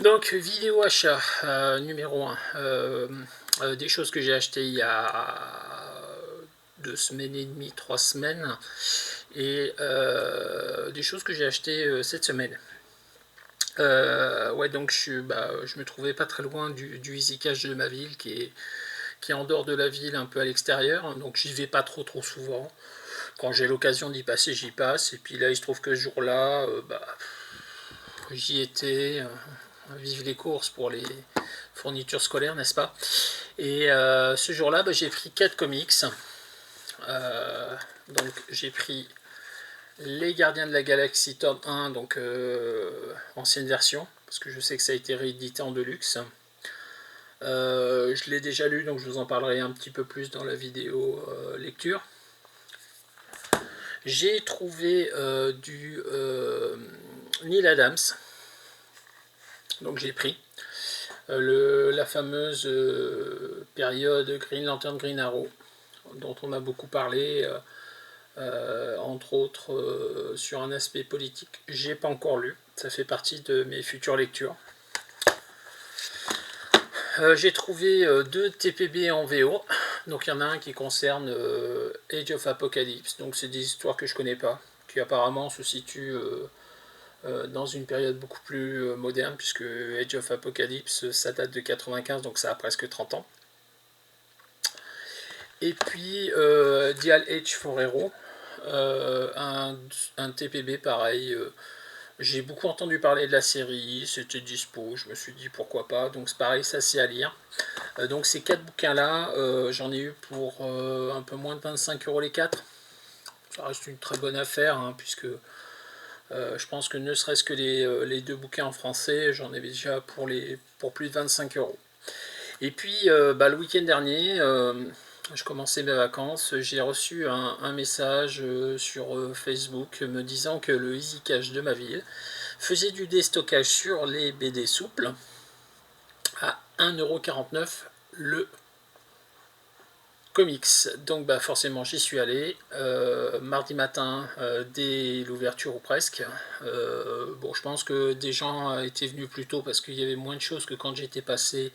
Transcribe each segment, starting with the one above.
Donc, vidéo achat numéro 1. Des choses que j'ai achetées il y a 2 semaines et demie, 3 semaines, et des choses que j'ai achetées cette semaine. Ouais, donc je me trouvais pas très loin du Easy Cash de ma ville, qui est en dehors de la ville, un peu à l'extérieur, donc j'y vais pas trop souvent. Quand j'ai l'occasion d'y passer, j'y passe, et puis là, il se trouve que ce jour-là, j'y étais. Vive les courses pour les fournitures scolaires, n'est-ce pas? Et ce jour-là, j'ai pris 4 comics. Donc j'ai pris Les Gardiens de la Galaxie tome 1, donc ancienne version, parce que je sais que ça a été réédité en deluxe. Je l'ai déjà lu, donc je vous en parlerai un petit peu plus dans la vidéo lecture. J'ai trouvé du Neil Adams, donc j'ai pris. La fameuse période Green Lantern Green Arrow, dont on a beaucoup parlé, entre autres sur un aspect politique. J'ai pas encore lu, ça fait partie de mes futures lectures. J'ai trouvé 2 TPB en VO. Donc il y en a un qui concerne Age of Apocalypse, donc c'est des histoires que je connais pas, qui apparemment se situent dans une période beaucoup plus moderne, puisque Age of Apocalypse ça date de 95, donc ça a presque 30 ans. Et puis Dial H for Hero, un TPB pareil. J'ai beaucoup entendu parler de la série, c'était dispo, je me suis dit pourquoi pas, donc c'est pareil, ça c'est à lire. Donc ces 4 bouquins-là, j'en ai eu pour un peu moins de 25 € les 4. Ça reste une très bonne affaire, hein, puisque je pense que ne serait-ce que les 2 bouquins en français, j'en avais déjà pour plus de 25 €. Et puis le week-end dernier, je commençais mes vacances, j'ai reçu un message sur Facebook me disant que le Easy Cash de ma ville faisait du déstockage sur les BD souples à 1,49 € le comics. Donc forcément j'y suis allé mardi matin dès l'ouverture ou presque. Je pense que des gens étaient venus plus tôt parce qu'il y avait moins de choses que quand j'étais passé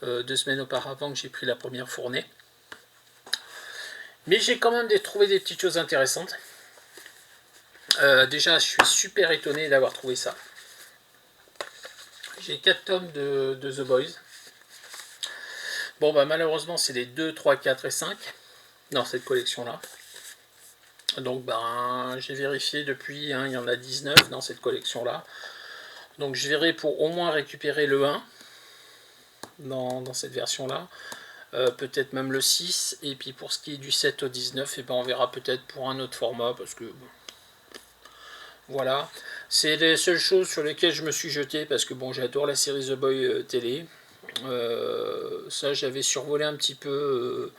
2 semaines auparavant, que j'ai pris la première fournée. Mais j'ai quand même trouvé des petites choses intéressantes. Déjà, je suis super étonné d'avoir trouvé ça. J'ai 4 tomes de The Boys. Malheureusement, c'est les 2, 3, 4 et 5 dans cette collection-là. Donc, j'ai vérifié depuis, il y en a 19 dans cette collection-là. Donc, je verrai pour au moins récupérer le 1 dans cette version-là. Peut-être même le 6. Et puis, pour ce qui est du 7 au 19, on verra peut-être pour un autre format, parce que voilà, c'est les seules choses sur lesquelles je me suis jeté parce que j'adore la série The Boy télé. Ça, j'avais survolé un petit peu,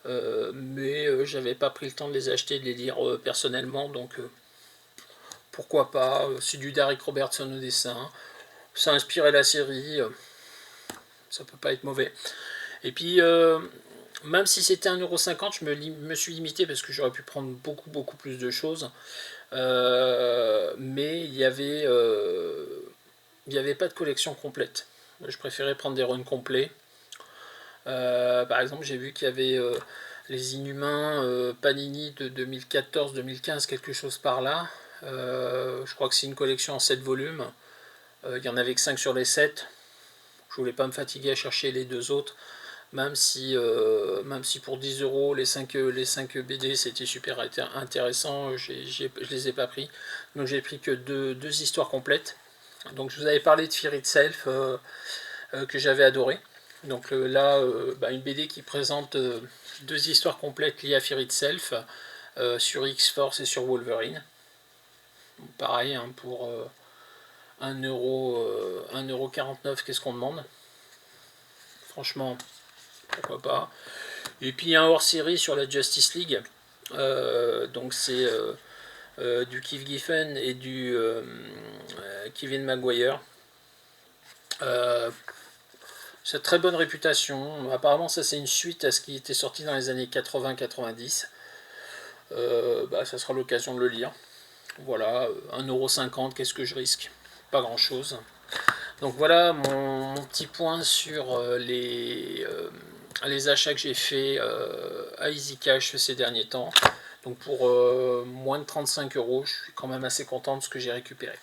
mais j'avais pas pris le temps de les acheter, de les lire personnellement, donc pourquoi pas. C'est du Derek Robertson au dessin, ça a inspiré la série, ça peut pas être mauvais. Et puis, même si c'était 1,50 €, je me suis limité parce que j'aurais pu prendre beaucoup plus de choses. Mais il y avait pas de collection complète. Je préférais prendre des runs complets. Par exemple, j'ai vu qu'il y avait les Inhumains Panini de 2014-2015, quelque chose par là. Je crois que c'est une collection en 7 volumes. Il n'y en avait que 5 sur les 7. Je voulais pas me fatiguer à chercher les 2 autres. Même si pour 10 € les 5 BD c'était super intéressant, je les ai pas pris. Donc j'ai pris que deux histoires complètes. Donc je vous avais parlé de Fear Itself que j'avais adoré. Donc là, une BD qui présente 2 histoires complètes liées à Fear Itself sur X-Force et sur Wolverine. Pareil, hein, pour 1,49 €, qu'est-ce qu'on demande? Franchement, pourquoi pas. Et puis un hors-série sur la Justice League. Donc c'est du Keith Giffen et du Kevin Maguire. C'est très bonne réputation. Apparemment, ça c'est une suite à ce qui était sorti dans les années 80-90. Ça sera l'occasion de le lire. Voilà, 1,50 €, qu'est-ce que je risque? Pas grand chose. Donc voilà mon petit point sur les achats que j'ai fait à EasyCash ces derniers temps. Donc pour moins de 35 euros, je suis quand même assez content de ce que j'ai récupéré.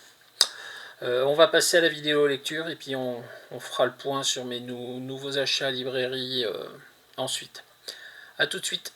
On va passer à la vidéo lecture et puis on fera le point sur mes nouveaux achats à librairie ensuite. A tout de suite.